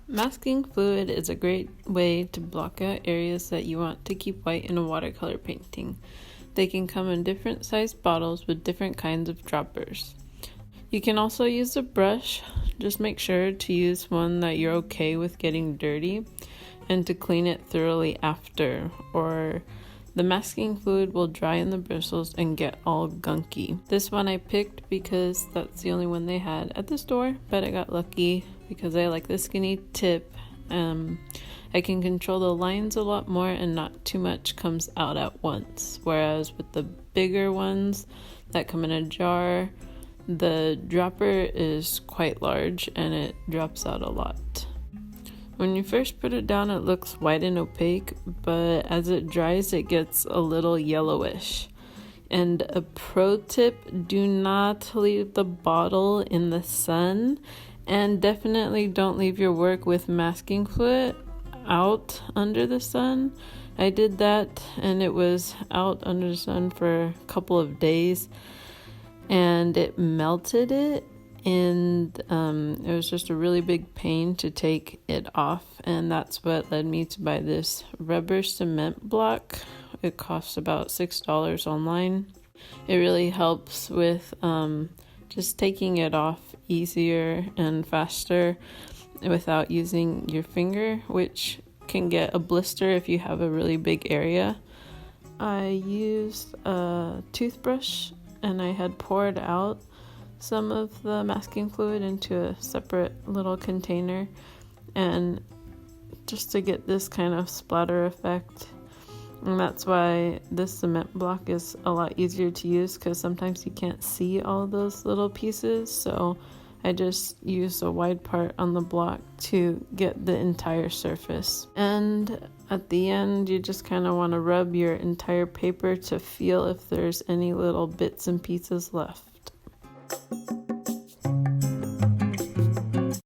Masking fluid is a great way to block out areas that you want to keep white in a watercolor painting. They can come in different sized bottles with different kinds of droppers. You can also use a brush. Just make sure to use one that you're okay with getting dirty and to clean it thoroughly after, or the masking fluid will dry in the bristles and get all gunky. This one I picked because that's the only one they had at the store, but I got lucky because I like the skinny tip. I can control the lines a lot more and not too much comes out at once, whereas with the bigger ones that come in a jar, the dropper is quite large and it drops out a lot. When you first put it down, it looks white and opaque, but as it dries, it gets a little yellowish. And a pro tip, do not leave the bottle in the sun, and definitely don't leave your work with masking fluid out under the sun. I did that and it was out under the sun for a couple of days and it melted it. And it was just a really big pain to take it off, and that's what led me to buy this rubber cement block. It costs about $6 online. It really helps with just taking it off easier and faster without using your finger, which can get a blister if you have a really big area. I used a toothbrush and I had poured out some of the masking fluid into a separate little container, and just to get this kind of splatter effect. And that's why this cement block is a lot easier to use, because sometimes you can't see all those little pieces, so I just use a wide part on the block to get the entire surface. And at the end, you just kind of want to rub your entire paper to feel if there's any little bits and pieces left.